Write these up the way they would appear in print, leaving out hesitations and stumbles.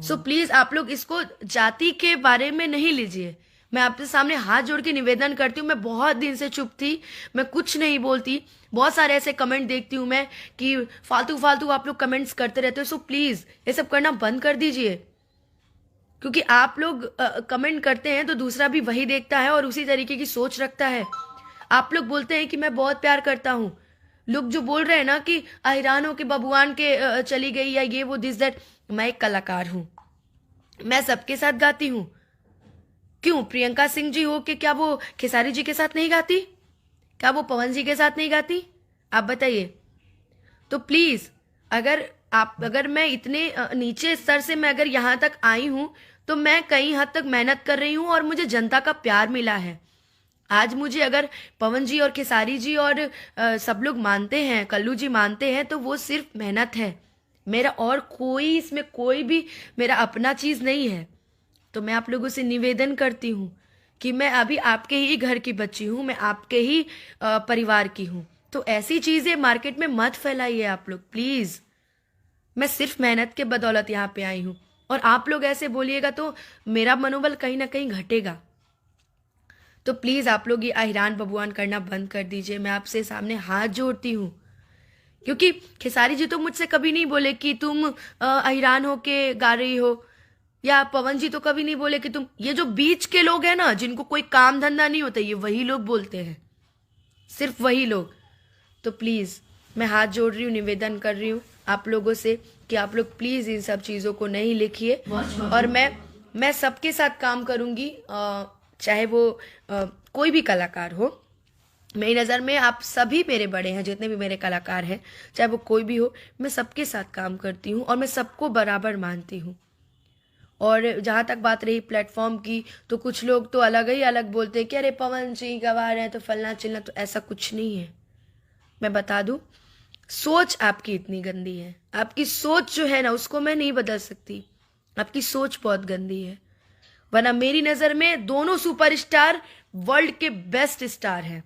So please आप लोग इसको जाति के बारे में नहीं लीजिए। मैं आपके सामने हाथ जोड़ के निवेदन करती हूँ, मैं बहुत दिन से चुप थी, मैं कुछ नहीं बोलती। बहुत सारे ऐसे कमेंट देखती हूँ मैं कि फालतू फालतू आप लोग कमेंट्स करते रहते हो। सो प्लीज ये सब करना बंद कर दीजिए, क्योंकि आप लोग कमेंट करते हैं तो दूसरा भी वही देखता है और उसी तरीके की सोच रखता है। आप लोग बोलते हैं कि मैं बहुत प्यार करता हूँ, लोग जो बोल रहे हैं ना कि अहिरान हो के बबुआन के चली गई या ये वो दिस दैट, मैं एक कलाकार हूँ, मैं सबके साथ गाती हूँ। क्यों प्रियंका सिंह जी हो के क्या वो खेसारी जी के साथ नहीं गाती? क्या वो पवन जी के साथ नहीं गाती? आप बताइए। तो प्लीज अगर मैं इतने नीचे स्तर से मैं अगर यहाँ तक आई हूँ तो मैं कई हद तक मेहनत कर रही हूँ और मुझे जनता का प्यार मिला है। आज मुझे अगर पवन जी और खेसारी जी और सब लोग मानते हैं, कल्लू जी मानते हैं, तो वो सिर्फ मेहनत है। मेरा और कोई इसमें कोई भी मेरा अपना चीज नहीं है। तो मैं आप लोगों से निवेदन करती हूँ कि मैं अभी आपके ही घर की बच्ची हूँ, मैं आपके ही परिवार की हूँ। तो ऐसी चीजें मार्केट में मत फैलाइए आप लोग प्लीज। मैं सिर्फ मेहनत के बदौलत यहाँ पे आई हूँ और आप लोग ऐसे बोलिएगा तो मेरा मनोबल कहीं ना कहीं घटेगा। तो प्लीज आप लोग ये अहिरान बबुआन करना बंद कर दीजिए। मैं आपसे सामने हाथ जोड़ती हूँ, क्योंकि खेसारी जी तो मुझसे कभी नहीं बोले कि तुम अहिरान हो के गा रही हो, या पवन जी तो कभी नहीं बोले कि तुम। ये जो बीच के लोग हैं ना, जिनको कोई काम धंधा नहीं होता, ये वही लोग बोलते हैं, सिर्फ वही लोग। तो प्लीज मैं हाथ जोड़ रही हूँ, निवेदन कर रही हूँ आप लोगों से कि आप लोग प्लीज इन सब चीजों को नहीं लिखिए। और मैं सबके साथ काम करूंगी, चाहे वो कोई भी कलाकार हो। मेरी नज़र में आप सभी मेरे बड़े हैं, जितने भी मेरे कलाकार हैं, चाहे वो कोई भी हो, मैं सबके साथ काम करती हूँ और मैं सबको बराबर मानती हूँ। और जहाँ तक बात रही प्लेटफॉर्म की, तो कुछ लोग तो अलग ही अलग बोलते हैं कि अरे पवन जी गवा रहे हैं तो फलना चिलना, तो ऐसा कुछ नहीं है। मैं बता दूं, सोच आपकी इतनी गंदी है, आपकी सोच जो है ना उसको मैं नहीं बदल सकती। आपकी सोच बहुत गंदी है, वरना मेरी नज़र में दोनों सुपरस्टार वर्ल्ड के बेस्ट स्टार हैं,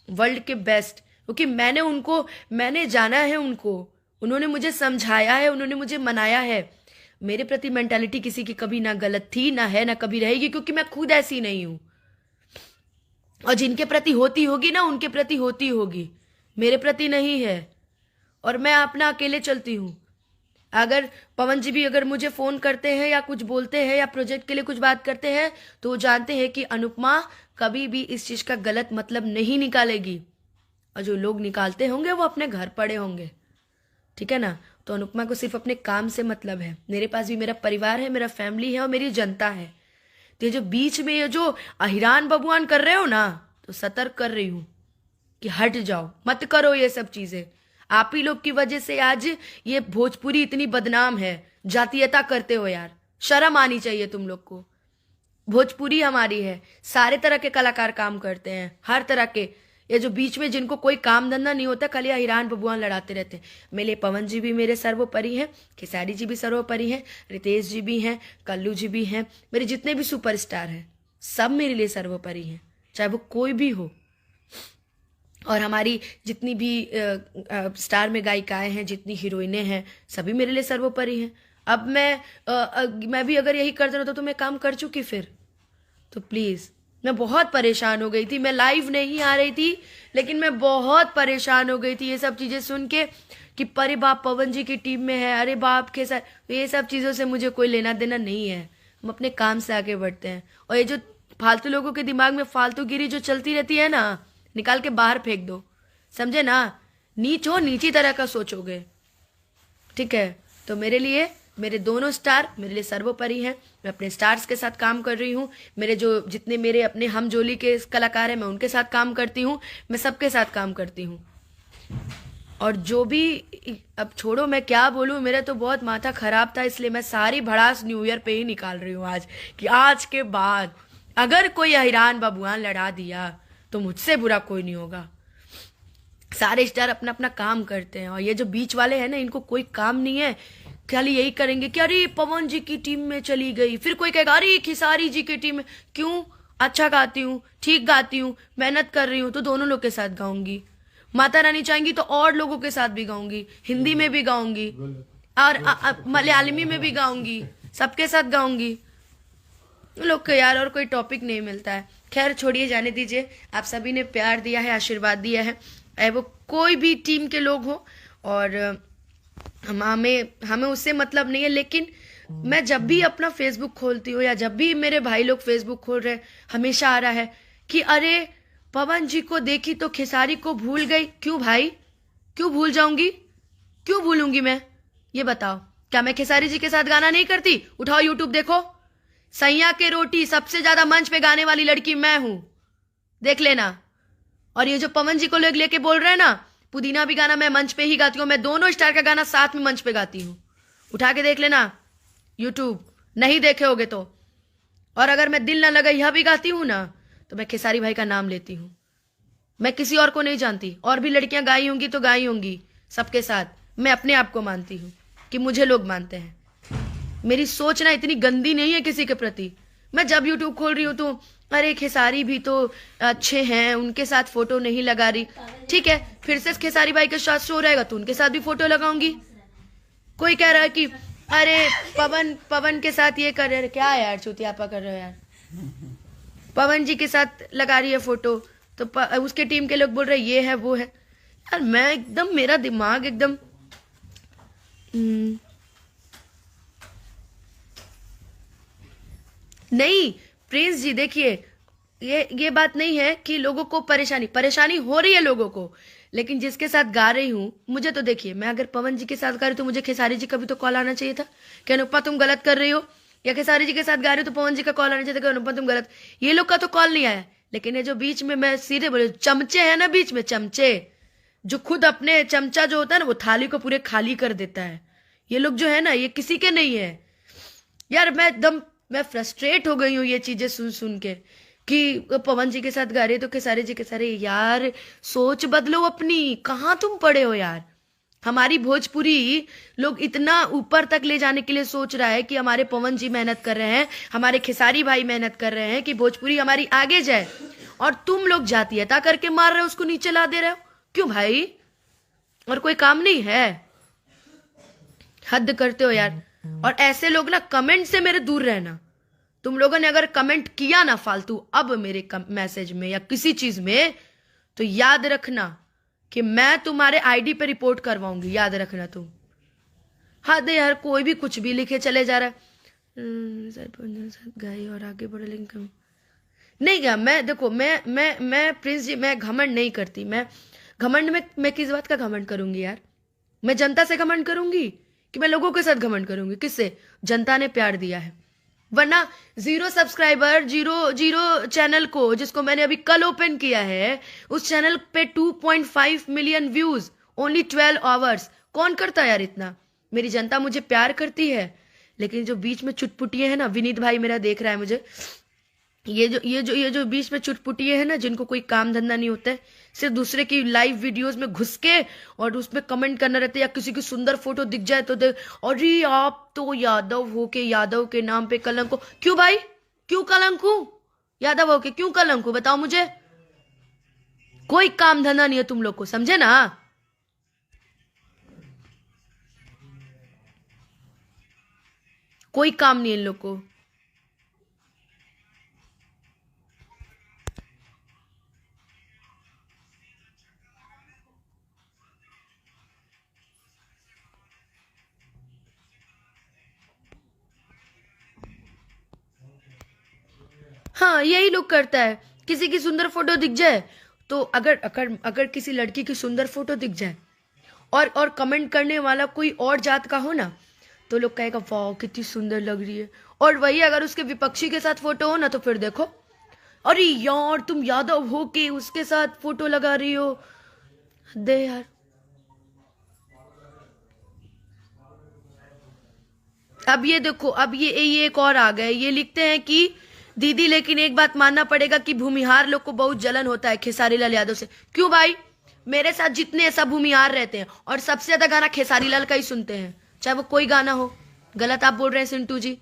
वर्ल्ड के बेस्ट। क्योंकि मैंने जाना है उनको, उन्होंने मुझे समझाया है, उन्होंने मुझे मनाया है। मेरे प्रति मेंटालिटी किसी की कभी ना गलत थी, ना है, ना कभी रहेगी, क्योंकि मैं खुद ऐसी नहीं हूं। और जिनके प्रति होती होगी ना, उनके प्रति होती होगी, मेरे प्रति नहीं है। और मैं अपना अकेले चलती हूँ। अगर पवन जी भी अगर मुझे फोन करते हैं या कुछ बोलते हैं या प्रोजेक्ट के लिए कुछ बात करते हैं, तो वो जानते हैं कि अनुपमा कभी भी इस चीज का गलत मतलब नहीं निकालेगी, और जो लोग निकालते होंगे वो अपने घर पड़े होंगे, ठीक है ना। तो अनुपमा को सिर्फ अपने काम से मतलब है। मेरे पास भी मेरा परिवार है, मेरा फैमिली है और मेरी जनता है। तो ये जो बीच में ये जो अहिरान बबुआन कर रहे हो ना, तो सतर्क कर रही हूं कि हट जाओ, मत करो ये सब चीजें। आप ही लोग की वजह से आज ये भोजपुरी इतनी बदनाम है। जातीयता करते हो यार, शर्म आनी चाहिए तुम लोग को। भोजपुरी हमारी है, सारे तरह के कलाकार काम करते हैं, हर तरह के। ये जो बीच में जिनको कोई काम धंधा नहीं होता, खाली अहिरान बबुआन लड़ाते रहते हैं। मेरे पवन जी भी मेरे सर्वोपरि हैं, खेसारी जी भी सर्वोपरि हैं, रितेश जी भी हैं, कल्लू जी भी हैं, मेरे जितने भी सुपरस्टार हैं सब मेरे लिए सर्वोपरि हैं, चाहे वो कोई भी हो। और हमारी जितनी भी स्टार में गायिकाएं हैं, जितनी हीरोइनें हैं, सभी मेरे लिए सर्वोपरि हैं। अब मैं भी अगर यही करते रहता तो मैं काम कर चुकी फिर। तो प्लीज, मैं बहुत परेशान हो गई थी, मैं लाइव नहीं आ रही थी, लेकिन मैं बहुत परेशान हो गई थी ये सब चीजें सुन के कि परे बाप पवन जी की टीम में है, अरे बाप के साथ। ये सब चीजों से मुझे कोई लेना देना नहीं है, हम अपने काम से आगे बढ़ते हैं। और ये जो फालतू लोगों के दिमाग में फालतूगिरी जो चलती रहती है ना, निकाल के बाहर फेंक दो, समझे ना। नीच हो, नीची तरह का सोचोगे, ठीक है। तो मेरे लिए मेरे दोनों स्टार मेरे लिए सर्वोपरि हैं। मैं अपने स्टार्स के साथ काम कर रही हूँ, मेरे जो जितने मेरे अपने हम जोली के कलाकार हैं, मैं उनके साथ काम करती हूँ, मैं सबके साथ काम करती हूँ। और जो भी, अब छोड़ो मैं क्या बोलूँ, मेरा तो बहुत माथा खराब था, इसलिए मैं सारी भड़ास न्यू ईयर पे ही निकाल रही हूँ आज, कि आज के बाद अगर कोई अहिरान बबुआन लड़ा दिया तो मुझसे बुरा कोई नहीं होगा। सारे स्टार अपना अपना काम करते हैं, और ये जो बीच वाले हैं ना, इनको कोई काम नहीं है, खाली यही करेंगे कि अरे पवन जी की टीम में चली गई, फिर कोई कहेगा अरे खेसारी जी की टीम में। क्यों? अच्छा गाती हूँ, ठीक गाती हूँ, मेहनत कर रही हूँ, तो दोनों लोग के साथ गाऊंगी। माता रानी चाहेंगी तो और लोगों के साथ भी गाऊंगी, हिंदी में भी गाऊंगी और मलयालमी में भी गाऊंगी, सबके साथ गाऊंगी। लोग को यार और कोई टॉपिक नहीं मिलता है। खैर छोड़िए, जाने दीजिए। आप सभी ने प्यार दिया है, आशीर्वाद दिया है, चाहे वो कोई भी टीम के लोग हो, और हमें हमें उससे मतलब नहीं है। लेकिन मैं जब भी अपना फेसबुक खोलती हूँ या जब भी मेरे भाई लोग फेसबुक खोल रहे, हमेशा आ रहा है कि अरे पवन जी को देखी तो खेसारी को भूल गई। क्यों भाई, क्यों भूल जाऊंगी, क्यों भूलूंगी मैं? ये बताओ, क्या मैं खेसारी जी के साथ गाना नहीं करती? उठाओ यूट्यूब देखो, सैया के रोटी सबसे ज्यादा मंच पे गाने वाली लड़की मैं हूं, देख लेना। और ये जो पवन जी को लोग लेके बोल रहे हैं ना, पुदीना भी गाना मैं मंच पे ही गाती हूँ। मैं दोनों स्टार का गाना साथ में मंच पे गाती हूँ, उठा के देख लेना यूट्यूब, नहीं देखे होगे तो। और अगर मैं दिल ना लगा यह भी गाती हूँ ना, तो मैं खेसारी भाई का नाम लेती हूँ। मैं किसी और को नहीं जानती। और भी लड़कियां गाई होंगी तो गाई होंगी सबके साथ, मैं अपने आप को मानती हूँ कि मुझे लोग मानते हैं। मेरी सोच ना इतनी गंदी नहीं है किसी के प्रति। मैं जब यूट्यूब खोल रही हूँ तो अरे खेसारी भी तो अच्छे हैं, उनके साथ फोटो नहीं लगा रही, ठीक है, फिर से खेसारी भाई के साथ शो रहेगा तो उनके साथ भी फोटो लगाऊंगी। कोई कह रहा है कि अरे पवन के साथ ये कर रहे, क्या यार चूतियापा कर रहे हो यार, पवन जी के साथ लगा रही है फोटो तो उसके टीम के लोग बोल रहे ये है वो है। यार मैं एकदम, मेरा दिमाग एकदम नहीं। प्रिंस जी देखिए, ये बात नहीं है कि लोगों को परेशानी हो रही है लोगों को, लेकिन जिसके साथ गा रही हूँ, मुझे तो देखिए, मैं अगर पवन जी के साथ गा रही हूँ तो मुझे खेसारी जी का भी तो कॉल आना चाहिए था कि अनुपमा तुम गलत कर रही हो, या खेसारी जी के साथ गा रही हो तो पवन जी का कॉल आना चाहिए था कि अनुपमा तुम गलत। ये लोग का तो कॉल नहीं आया। लेकिन ये जो बीच में, मैं सीधे बोले, चमचे है ना बीच में, चमचे जो खुद अपने चमचा जो होता है ना, वो थाली को पूरे खाली कर देता है, ये लोग जो है ना, ये किसी के नहीं है यार। मैं फ्रस्ट्रेट हो गई हूँ ये चीजें सुन सुन के कि पवन जी के साथ गा रहे तो खेसारी जी के सारे। यार सोच बदलो अपनी, कहाँ तुम पड़े हो यार? हमारी भोजपुरी लोग इतना ऊपर तक ले जाने के लिए सोच रहा है कि हमारे पवन जी मेहनत कर रहे हैं, हमारे खेसारी भाई मेहनत कर रहे हैं कि भोजपुरी हमारी आगे जाए, और तुम लोग जातीयता करके मार रहे हो, उसको नीचे ला दे रहे हो। क्यों भाई? और कोई काम नहीं है? हद करते हो यार। और ऐसे लोग ना, कमेंट से मेरे दूर रहना। तुम लोगों ने अगर कमेंट किया ना फालतू अब मेरे मैसेज में या किसी चीज में, तो याद रखना कि मैं तुम्हारे आईडी पे रिपोर्ट करवाऊंगी, याद रखना तुम। हद यार, कोई भी कुछ भी लिखे चले जा रहा है। गाई और आगे बढ़े लिंक नहीं गया। मैं देखो, मैं प्रिंस जी, मैं घमंड नहीं करती। मैं घमंड में, मैं किस बात का घमंड करूंगी यार? मैं जनता से घमंड करूंगी कि मैं लोगों के साथ घमंड करूंगी? किससे? जनता ने प्यार दिया है। वरना 0 सब्सक्राइबर, 0 चैनल को, जिसको मैंने अभी कल ओपन किया है, उस चैनल पे 2.5 मिलियन व्यूज, ओनली 12 आवर्स। कौन करता है यार इतना? मेरी जनता मुझे प्यार करती है। लेकिन जो बीच में चुटपुटिये है ना, विनीत भाई मेरा देख रहा है मुझे, ये जो बीच में चुटपुटिये है ना, जिनको कोई काम धंधा नहीं होता है, सिर्फ दूसरे की लाइव वीडियोस में घुस के और उसमें कमेंट करना रहता है, या किसी की सुंदर फोटो दिख जाए तो अरे आप तो यादव हो के यादव के नाम पे कलंक हो। क्यों भाई, क्यों कलंक हूं? यादव हो के क्यों कलंक हूं, बताओ मुझे। कोई काम धंधा नहीं है तुम लोग को, समझे ना? कोई काम नहीं है इन लोग को। हाँ, यही लोग करता है। किसी की सुंदर फोटो दिख जाए तो अगर किसी लड़की की सुंदर फोटो दिख जाए और कमेंट करने वाला कोई और जात का हो ना, तो लोग कहेगा वाह कितनी सुंदर लग रही है। और वही अगर उसके विपक्षी के साथ फोटो हो ना, तो फिर देखो, अरे यार तुम यादव हो के उसके साथ फोटो लगा रही हो। दे यार। अब ये देखो, अब ये एक और आ गए, ये लिखते हैं कि दीदी लेकिन एक बात मानना पड़ेगा कि भूमिहार लोग को बहुत जलन होता है खेसारी लाल यादव से। क्यों भाई? मेरे साथ जितने सब भूमिहार रहते हैं और सबसे ज्यादा गाना खेसारी लाल का ही सुनते हैं, चाहे वो कोई गाना हो। गलत आप बोल रहे हैं सिंटू जी।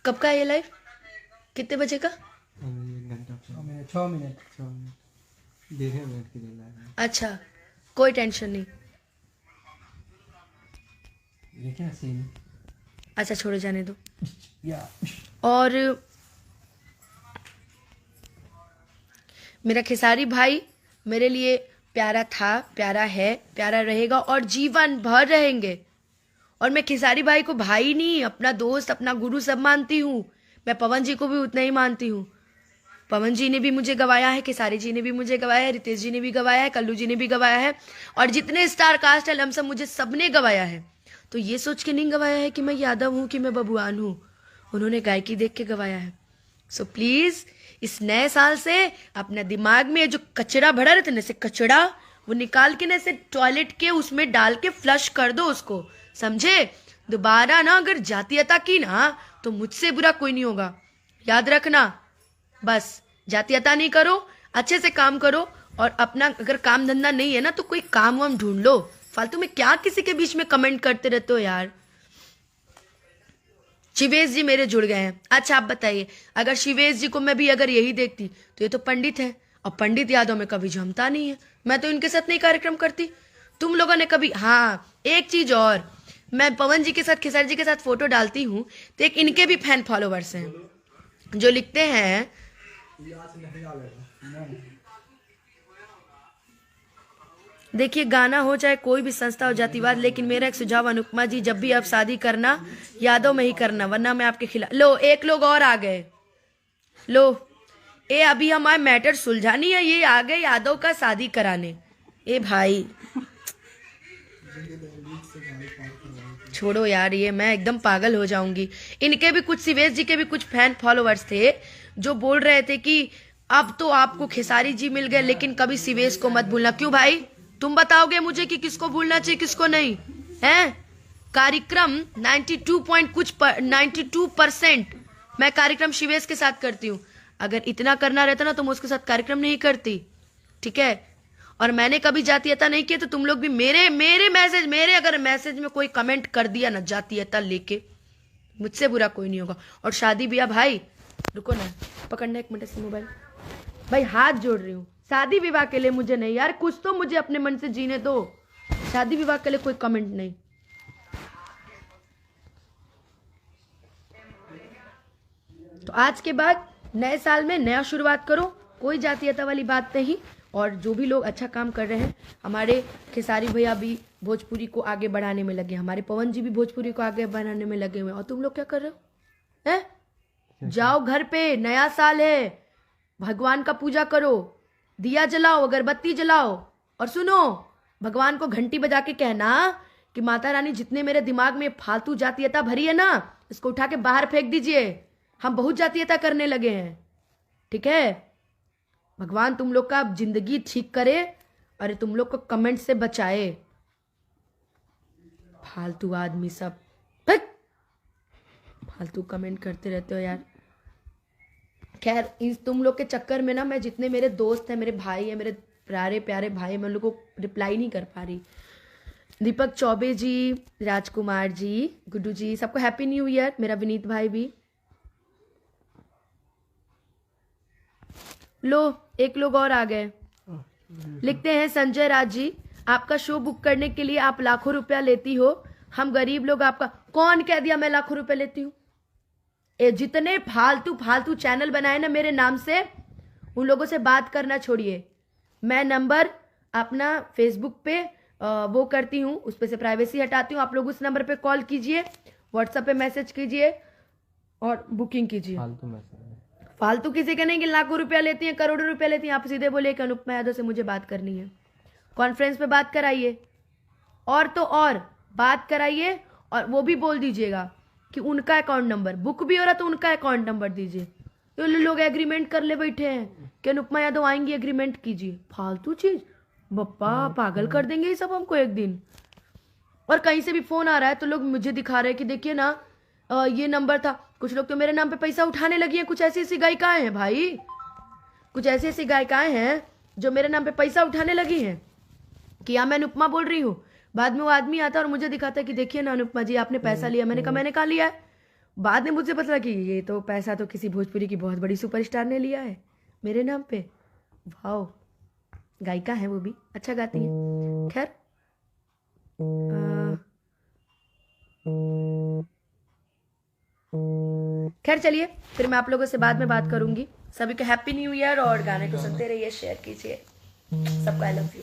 कब का है ये लाइव? कितने बजे का? 6 मिनट देखे बैठ के। अच्छा, कोई टेंशन नहीं। ये क्या सीन? अच्छा छोड़ो, जाने दो। या और मेरा खेसारी भाई मेरे लिए प्यारा था, प्यारा है, प्यारा रहेगा और जीवन भर रहेंगे। और मैं खेसारी भाई को भाई नहीं, अपना दोस्त, अपना गुरु सब मानती हूँ। मैं पवन जी को भी उतना ही मानती हूँ। पवन जी ने भी मुझे गवाया है, खेसारी जी ने भी मुझे गवाया है, रितेश जी ने भी गवाया है, कल्लू जी ने भी गवाया है, और जितने स्टार कास्ट है लमसम मुझे सबने गवाया है। तो ये सोच के नहीं गवाया है कि मैं यादव हूँ, कि मैं बबुआन हूँ। उन्होंने गायकी देख के गवाया है। सो प्लीज इस नए साल से अपना दिमाग में जो कचरा भरा रहता है ना, जैसे कचरा, वो निकाल के ना ऐसे टॉयलेट के उसमें डाल के फ्लश कर दो उसको, समझे? दोबारा ना अगर जातीयता की ना तो मुझसे बुरा कोई नहीं होगा, याद रखना। बस जातीयता नहीं करो, अच्छे से काम करो। और अपना अगर काम धंधा नहीं है ना तो कोई काम वाम ढूंढ लो। फालतू में क्या किसी के बीच में कमेंट करते रहते हो यार। शिवेश जी मेरे जुड़ गए हैं। अच्छा आप बताइए, अगर शिवेश जी को मैं भी अगर यही देखती तो ये तो पंडित है, और पंडित यादव में कभी जमता नहीं है। मैं तो इनके साथ नहीं कार्यक्रम करती। तुम लोगों ने कभी, हाँ एक चीज और, मैं पवन जी के साथ, खेसारी जी के साथ फोटो डालती हूँ तो एक इनके भी फैन फॉलोवर्स हैं जो लिखते हैं, देखिए गाना हो चाहे कोई भी संस्था हो, जातिवाद, लेकिन मेरा एक सुझाव अनुपमा जी, जब भी आप शादी करना यादव में ही करना, वरना मैं आपके खिलाफ। लो एक लोग और आ गए। लो ए अभी हमारे मैटर सुलझानी है, ये आ गए यादव का शादी कराने। ए भाई छोड़ो यार, ये मैं एकदम पागल हो जाऊंगी। इनके भी कुछ, शिवेश जी के भी कुछ फैन फॉलोवर्स थे जो बोल रहे थे कि अब तो आपको खेसारी जी मिल गए, लेकिन कभी शिवेश को मत भूलना। क्यों भाई, तुम बताओगे मुझे कि किसको भूलना चाहिए किसको नहीं है? कार्यक्रम 92% मैं कार्यक्रम शिवेश के साथ करती हूँ। अगर इतना करना रहता ना तो मैं उसके साथ कार्यक्रम नहीं करती, ठीक है? और मैंने कभी जातीयता नहीं की, तो तुम लोग भी मेरे अगर मैसेज में कोई कमेंट कर दिया ना जातीयता लेके, मुझसे बुरा कोई नहीं होगा। और शादी ब्याह, भाई रुको ना, पकड़ना एक मिनट से मोबाइल, भाई हाथ जोड़ रही हूँ। शादी विवाह के लिए मुझे नहीं यार, कुछ तो मुझे अपने मन से जीने दो। शादी विवाह के लिए कोई कमेंट नहीं। तो आज के बाद नए साल में नया शुरुआत करो, कोई जातीयता वाली बात नहीं। और जो भी लोग अच्छा काम कर रहे हैं, हमारे खेसारी भैया भी भोजपुरी को आगे बढ़ाने में लगे, हमारे पवन जी भी भोजपुरी को आगे बढ़ाने में लगे हुए हैं। और तुम लोग क्या कर रहे हो? हैं? जाओ घर पे, नया साल है, भगवान का पूजा करो, दिया जलाओ, अगरबत्ती जलाओ। और सुनो, भगवान को घंटी बजा के कहना कि माता रानी जितने मेरे दिमाग में फालतू जातीयता भरी है ना, इसको उठा के बाहर फेंक दीजिए। हम बहुत जातीयता करने लगे हैं, ठीक है? भगवान तुम लोग का जिंदगी ठीक करे, अरे तुम लोग को कमेंट से बचाए। फालतू आदमी सब, फालतू कमेंट करते रहते हो यार। खैर इस तुम लोग के चक्कर में ना मैं जितने मेरे दोस्त हैं, मेरे भाई हैं, मेरे प्यारे प्यारे भाई, मैं उन लोगों को रिप्लाई नहीं कर पा रही। दीपक चौबे जी, राजकुमार जी, गुड्डू जी, सबको हैप्पी न्यू ईयर। मेरा विनीत भाई भी। लो एक लोग और आ गए, लिखते हैं संजय राज जी, आपका शो बुक करने के लिए आप लाखों रुपया लेती हो, हम गरीब लोग आपका। कौन कह दिया मैं लाखों रुपया लेती हूँ? जितने फालतू फालतू चैनल बनाए ना मेरे नाम से, उन लोगों से बात करना छोड़िए। मैं नंबर अपना फेसबुक पे वो करती हूँ, उस पर से प्राइवेसी हटाती हूँ। आप लोग उस नंबर पे कॉल कीजिए, व्हाट्सएप पे मैसेज कीजिए और बुकिंग कीजिए। फालतू किसी के नहीं कि लाखों रुपया लेती हैं, करोड़ों रुपया लेती हैं। आप सीधे बोलिए कि अनुपमा यादव से मुझे बात करनी है, कॉन्फ्रेंस पे बात कराइए, और तो और बात कराइए। और वो भी बोल दीजिएगा कि उनका अकाउंट नंबर, बुक भी हो रहा तो उनका अकाउंट नंबर दीजिए। तो लोग एग्रीमेंट कर ले बैठे हैं कि अनुपमा यादव आएंगी, एग्रीमेंट कीजिए। फालतू चीज, बप्पा पागल कर देंगे ये सब हमको एक दिन। और कहीं से भी फोन आ रहा है तो लोग मुझे दिखा रहे हैं कि देखिए ना ये नंबर था। कुछ लोग तो मेरे नाम पे पैसा उठाने लगी हैं। कुछ ऐसी ऐसी गायिकाएं हैं भाई, कुछ ऐसी ऐसी गायिकाएं हैं जो मेरे नाम पे पैसा उठाने लगी हैं कि हाँ मैं अनुपमा बोल रही हूँ। बाद में वो आदमी आता और मुझे दिखाता है कि देखिए ना अनुपमा जी आपने पैसा लिया। मैंने कहा मैंने कहा लिया है? बाद में मुझे पता कि ये तो पैसा तो किसी भोजपुरी की बहुत बड़ी सुपरस्टार ने लिया है मेरे नाम पे। वाओ, गायिका है वो भी, अच्छा गाती है। खैर खैर चलिए, फिर मैं आप लोगों से बाद में बात करूंगी। सभी को हैप्पी न्यू ईयर, और गाने को सुनते रहिए, शेयर कीजिए। सबको आई लव यू।